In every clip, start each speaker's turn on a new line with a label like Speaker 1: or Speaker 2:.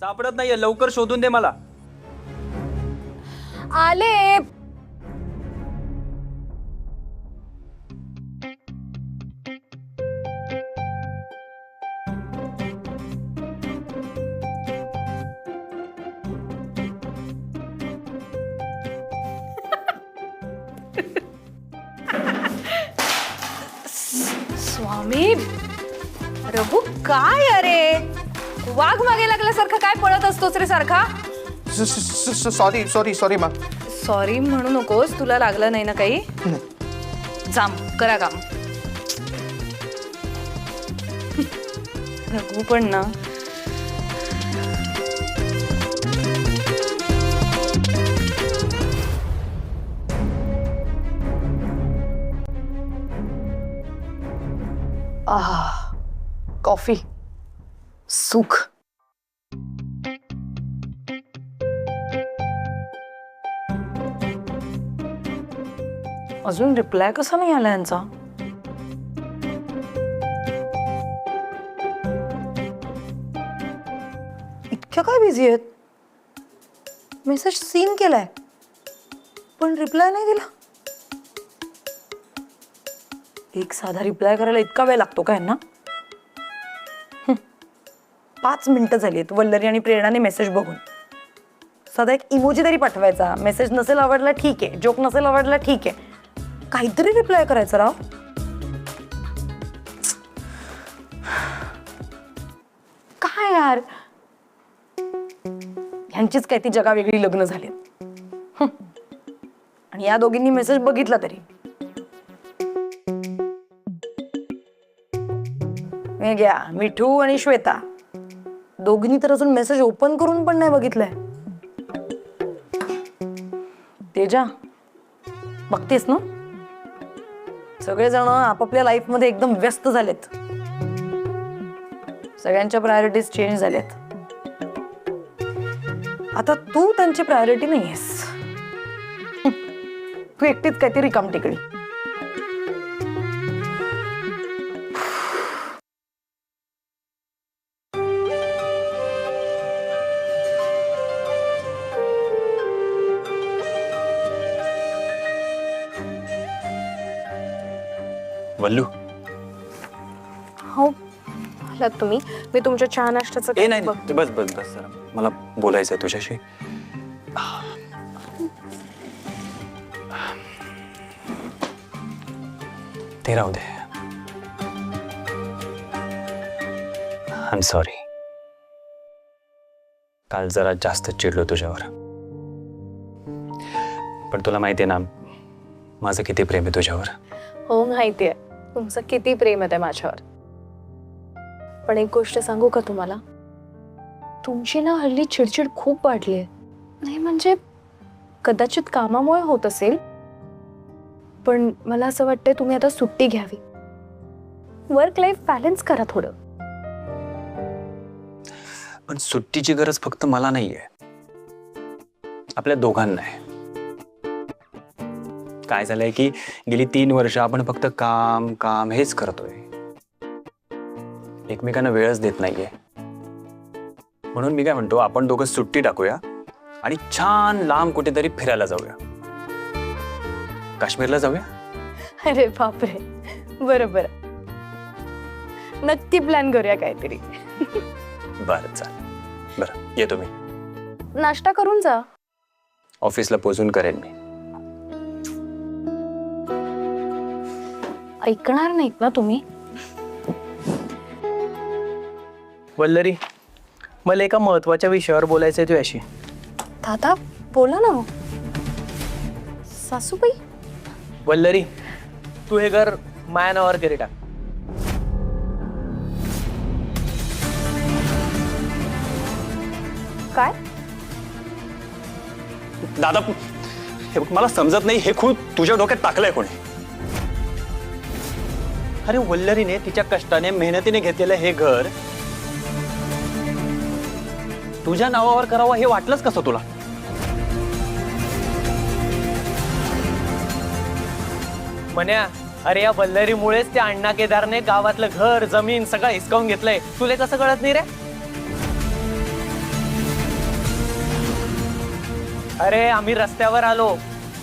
Speaker 1: सापडत नाहीये, लवकर शोधून दे मला.
Speaker 2: आले. स्वामी रघु, काय अरे वाघ मागे लागल्यासारखं काय पळत असतोस रे सारखा?
Speaker 3: सॉरी सॉरी सॉरी मा.
Speaker 2: सॉरी म्हणू नकोस, तुला लागलं नाही ना काही? जाम करा काम. रघु पण ना कॉफी सुख. अजून रिप्लाय कसा नाही आला यांचा? इतक्या काय बिझी आहेत? मेसेज सीन केलाय पण रिप्लाय नाही दिला. एक साधा रिप्लाय करायला इतका वेळ लागतो का यांना? 5 मिनिटं झाली आहेत वल्लरी आणि प्रेरणाने मेसेज बघून. साधा एक इमोजी तरी पाठवायचा. मेसेज नसेल आवडला ठीक आहे, जोक नसेल आवडला ठीक आहे, काहीतरी रिप्लाय करायचा राव. काय यार, ह्यांचीच काय ती जगा वेगळी लग्न झाली. आणि या दोघींनी मेसेज बघितला तरी. घ्या मिठू आणि श्वेता दोघींनी तर अजून मेसेज ओपन करून पण नाही बघितलंय. तेजा बघतेस ना, सगळेजण आपापल्या लाईफ मध्ये एकदम व्यस्त झालेत. सगळ्यांच्या प्रायोरिटीज चेंज झाल्यात. आता तू त्यांची प्रायोरिटी नाहीयेस. तू एकटीच काहीतरी रिकाम टिकडी.
Speaker 1: वल्लू,
Speaker 2: हो आलात तुम्ही. मी तुमच्या चहा नाश्त्याचं
Speaker 1: ए नाही नाही, बस बस बस जरा मला बोलायचं आहे तुझ्याशी. ते राहू दे. I am sorry. काल जरा जास्त चिडलो तुझ्यावर. पण तुला माहिती आहे ना माझं किती प्रेम आहे तुझ्यावर.
Speaker 2: हो माहितीये तुमचं किती प्रेम आहे माझ्यावर. पण एक गोष्ट सांगू का तुम्हाला, तुमची ना हल्ली चिडचिड खूप वाढली आहे. नाही म्हणजे कदाचित कामामुळे होत असेल, पण मला असं वाटतंय तुम्ही आता सुट्टी घ्यावी. वर्क लाईफ बॅलन्स करा थोडं.
Speaker 1: पण सुट्टीची गरज फक्त मला नाहीये, आपल्या दोघांना आहे. काय झालंय की गेली 3 वर्ष आपण फक्त काम काम हेच करतोय, एकमेकांना वेळच देत नाहीये. म्हणून मी काय म्हणतो, आपण दोघं सुट्टी टाकूया आणि छान लांब कुठेतरी फिरायला जाऊया. काश्मीरला जाऊया.
Speaker 2: अरे बापरे, बरोबर, नक्की प्लॅन करूया काहीतरी.
Speaker 1: बरं चालेल. बरं येतो मी.
Speaker 2: नाश्ता करून जा.
Speaker 1: ऑफिसला पोहोचून करेन मी.
Speaker 2: ऐकणार नाहीत ना तुम्ही?
Speaker 4: वल्लरी, मला एका महत्वाच्या विषयावर बोलायचं आहे तुझ्याशी.
Speaker 2: दादा बोला ना. सासूबाई.
Speaker 4: वल्लरी, तू हे घर माया नावावर करी टाक.
Speaker 2: काय?
Speaker 1: दादा हे बघ, मला समजत नाही हे खूप तुझ्या डोक्यात टाकलंय कोणी.
Speaker 4: अरे वल्लरीने तिच्या कष्टाने मेहनतीने घेतलेलं हे घर तुझ्या नावावर करावं हे वाटलंच कसं तुला? म्हण्या, अरे या वल्लरीमुळेच त्या अण्णा केदारने गावातलं घर जमीन सगळं हिसकावून घेतलंय. तुला कसं कळत नाही रे? अरे आम्ही रस्त्यावर आलो,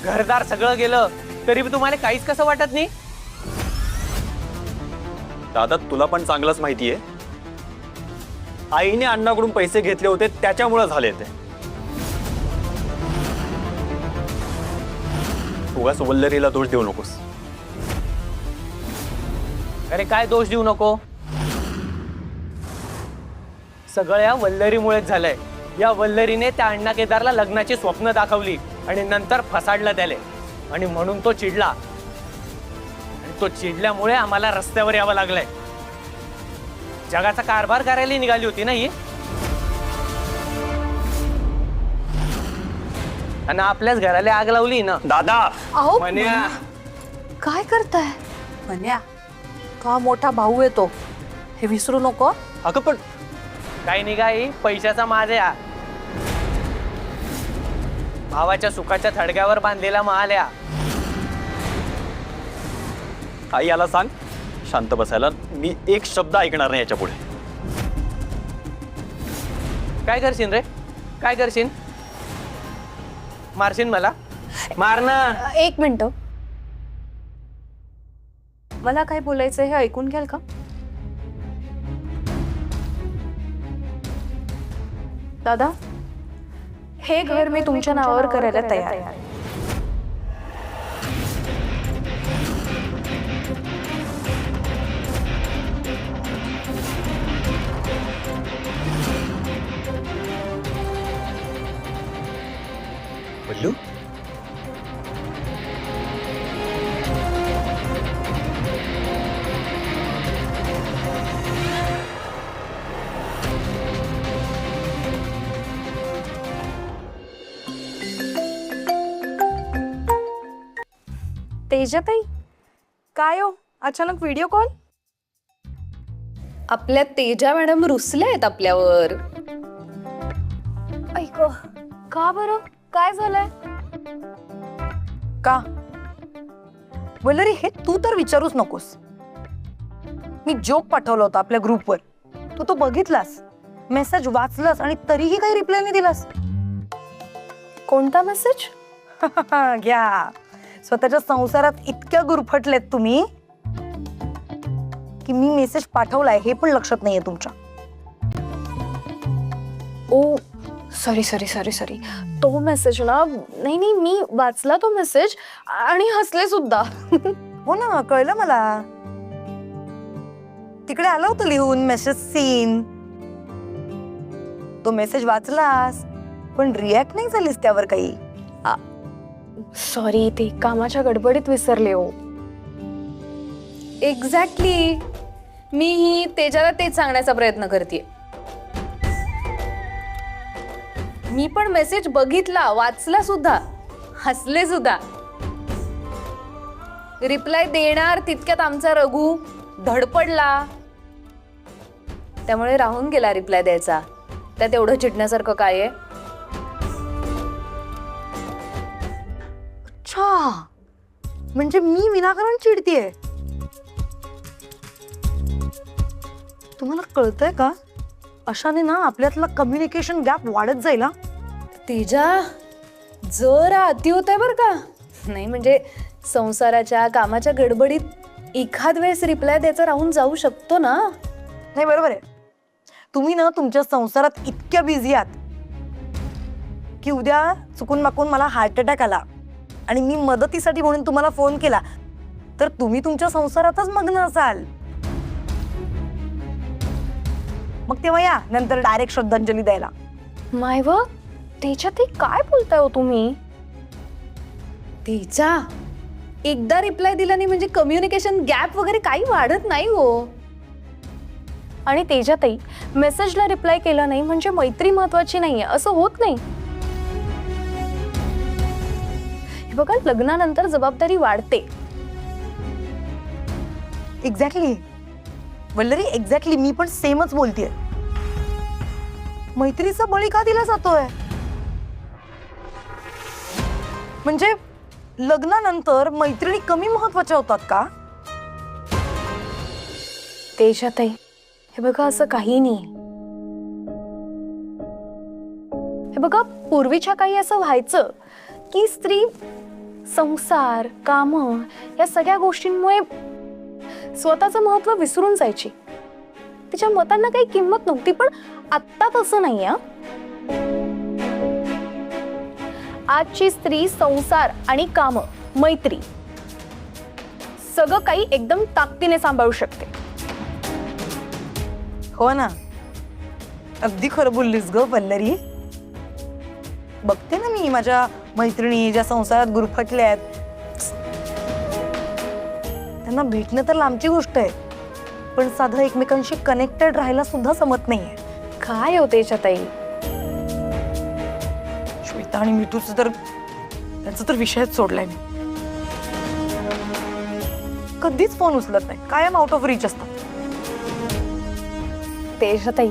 Speaker 4: घरदार सगळं गेलं, तरी तुम्हाला काहीच कसं वाटत नाही?
Speaker 1: दादा तुला पण चांगलंच माहितीये, आईने अण्णाकडून पैसे घेतले होते त्याच्यामुळे झाले ते. उगाच वल्लरीला दोष देऊ नकोस.
Speaker 4: अरे काय दोष देऊ नको, सगळं या वल्लरीमुळेच झालंय. या वल्लरीने त्या अण्णा केदारला लग्नाची स्वप्न दाखवली आणि नंतर फसाडलं त्याले, आणि म्हणून तो चिडला. आणि तो चिडल्यामुळे आम्हाला रस्त्यावर यावं लागलंय. जगाचा कारभार करायला निघाली होती ना ही, आणि आपल्याच घराला आग लावली ना.
Speaker 1: दादा
Speaker 2: अहो
Speaker 4: म्हण्या,
Speaker 2: काय करताय?
Speaker 5: म्हण्या का मोठा भाऊ येतो हे विसरू नको.
Speaker 1: अगं पण
Speaker 4: काय निघाई पैशाचा माझ या भावाच्या सुखाच्या थडग्यावर बांधलेला महाल या.
Speaker 1: आई याला सांग शांत बसायला. मी एक शब्द ऐकणार नाही याच्या पुढे.
Speaker 4: काय करशील रे, काय करशील? मारशील मला? मार ना.
Speaker 2: एक मिनिट, मला काय बोलायचं हे ऐकून घ्याल का? दादा, हे घर मी तुमच्या नावावर करायला तयार आहे.
Speaker 1: वल्लू
Speaker 2: तेजाताई, काय हो अचानक व्हिडिओ कॉल? आपल्या तेजा मॅडम रुसल्या आहेत आपल्यावर. ऐक, का बरं, काय झालंय?
Speaker 5: का वल्लरी हे तू तर विचारूच नकोस. मी जोक पाठवला होता आपल्या ग्रुपवर, तू तो बघितलास, मेसेज वाचलास आणि तरीही काही रिप्लाय नाही दिलास.
Speaker 2: कोणता मेसेज?
Speaker 5: घ्या, स्वतःच्या संसारात इतक्या गुरफटलेत तुम्ही की मी मेसेज पाठवलाय हे पण लक्षात नाहीये तुमच्या.
Speaker 2: ओ सॉरी सॉरी सॉरी सॉरी, तो मेसेज ना, नाही नाही मी वाचला तो मेसेज आणि हसले सुद्धा.
Speaker 5: हो ना, कळलं मला. तिकडे आलं होतं लिहून मेसेज सीन. तो मेसेज वाचलास पण रिॲक्ट नाही झालीस त्यावर काही.
Speaker 2: सॉरी, ते कामाच्या गडबडीत विसरले हो.
Speaker 6: एक्झॅक्टली, मीही तेजाला तेच सांगण्याचा प्रयत्न करते. मी पण मेसेज बघितला, वाचला सुद्धा, हसले सुद्धा. रिप्लाय देणार तितक्यात आमचा रघु धडपडला, त्यामुळे राहून गेला रिप्लाय द्यायचा. त्यात एवढं चिडण्यासारखं काय आहे?
Speaker 5: अच्छा, म्हणजे मी विनाकारण चिडतीये. तुम्हाला कळतंय का, अशाने ना आपल्यातला कम्युनिकेशन गॅप वाढत जाईल. हा
Speaker 6: तेजा जरा अति होत आहे बरं का. नाही म्हणजे संसाराच्या कामाच्या गडबडीत एखाद वेळेस रिप्लाय द्यायचा राहून जाऊ शकतो ना.
Speaker 5: नाही, बरोबर आहे. तुम्ही ना तुमच्या संसारात इतक्या बिझी आहात की उद्या चुकून माकून मला हार्ट अटॅक आला आणि मी मदतीसाठी म्हणून तुम्हाला फोन केला तर तुम्ही तुमच्या संसारातच मग्न असाल. मग तेव्हा या नंतर डायरेक्ट श्रद्धांजली द्यायला.
Speaker 2: मायव, त्याच्यात काय बोलताय हो तुम्ही?
Speaker 6: तेजा एकदा रिप्लाय दिला नाही म्हणजे कम्युनिकेशन गॅप वगैरे काही वाढत नाही हो.
Speaker 2: आणि तेजाताई, मेसेजला रिप्लाय केला नाही म्हणजे मैत्री महत्वाची नाहीये असं होत नाही. हे बघा, लग्नानंतर जबाबदारी वाढते.
Speaker 5: एक्झॅक्टली वल्लरी, एक्झॅक्टली मी पण सेमच बोलतेय. मैत्रीचा बळी का दिला जातोय? म्हणजे लग्नानंतर मैत्रिणी कमी महत्वाच्या होतात का?
Speaker 2: तेजाताई, हे बघा असं काही नाही. हे बघा, पूर्वीच्या काही असं व्हायचं की स्त्री संसार, काम या सगळ्या गोष्टींमुळे स्वतःचं महत्व विसरून जायची. तिच्या मतांना काही किंमत नव्हती. पण आत्ता तसं नाही हा. आजची स्त्री संसार आणि काम, मैत्री सगळं काही एकदम ताकदीने सांभाळू शकते.
Speaker 5: हो ना, अगदी खरं बोललीस ग वल्लरी. बघते ना मी माझ्या मैत्रिणी ज्या संसारात गुरफटल्या आहेत, त्यांना भेटणं तर लांबची गोष्ट आहे, पण साधं एकमेकांशी कनेक्टेड राहायला सुद्धा जमत नाहीये.
Speaker 2: काय होते ताई?
Speaker 5: श्वेता आणि मिठूचं तर त्यांचा तर विषयच सोडलाय मी. कधीच फोन उचलत नाही, कायम आउट ऑफ रीच असतात.
Speaker 2: ताई,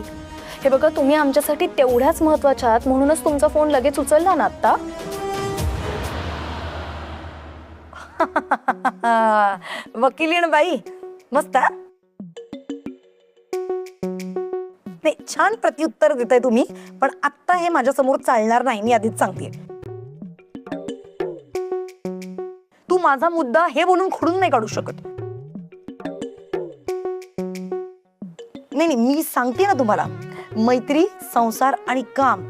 Speaker 2: हे बघा, तुम्ही आमच्यासाठी तेवढ्याच महत्वाच्या आहात, म्हणूनच तुमचा फोन लगेच उचलला ना आता.
Speaker 5: वकिलीण बाई मस्त हा? नाही, छान प्रत्युत्तर देताय तुम्ही, पण आत्ता हे माझ्या समोर चालणार नाही, मी आधीच सांगते. तू माझा मुद्दा हे बोलून खोडून नाही काढू शकत. नाही, मी सांगते ना तुम्हाला, मैत्री, संसार आणि काम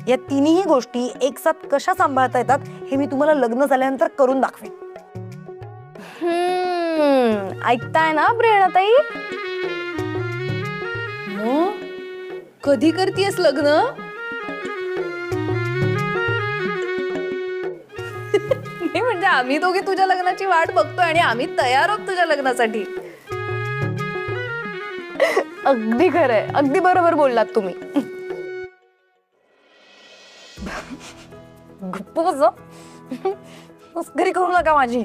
Speaker 5: या तिन्ही गोष्टी एकसाथ कशा सांभाळता येतात हे मी तुम्हाला लग्न झाल्यानंतर करून दाखवेन.
Speaker 2: ऐकताय ना प्रेरणाताई?
Speaker 6: कधी करतेस लग्न? नाही म्हणजे आम्ही दोघे तुझ्या लग्नाची वाट बघतोय आणि आम्ही तयार आहोत तुझ्या लग्नासाठी.
Speaker 2: अगदी खरंय, अगदी बरोबर बोललात तुम्ही.
Speaker 5: गप्प बस, मस्करी करू नका माझी.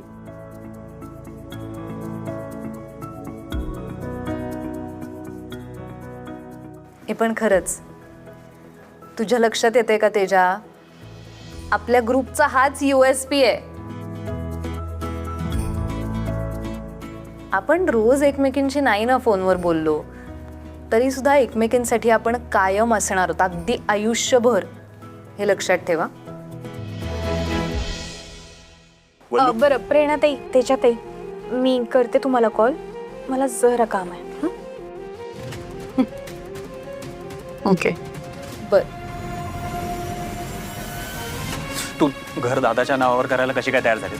Speaker 6: हे पण खरंच तुझ्या लक्षात येते का तेजा, आपल्या ग्रुपचा हाच USP आहे. आपण रोज एकमेकींशी नाही ना फोनवर बोललो तरी सुद्धा एकमेकींसाठी आपण कायम असणार आहोत, अगदी आयुष्यभर. हे लक्षात ठेवा.
Speaker 2: बरं प्रेरणाताई, ताई, मी करते तुम्हाला कॉल, मला जरा काम आहे.
Speaker 5: ओके.
Speaker 6: बर.
Speaker 1: तू घर दादाच्या नावावर करायला कशी काय तयार झाली?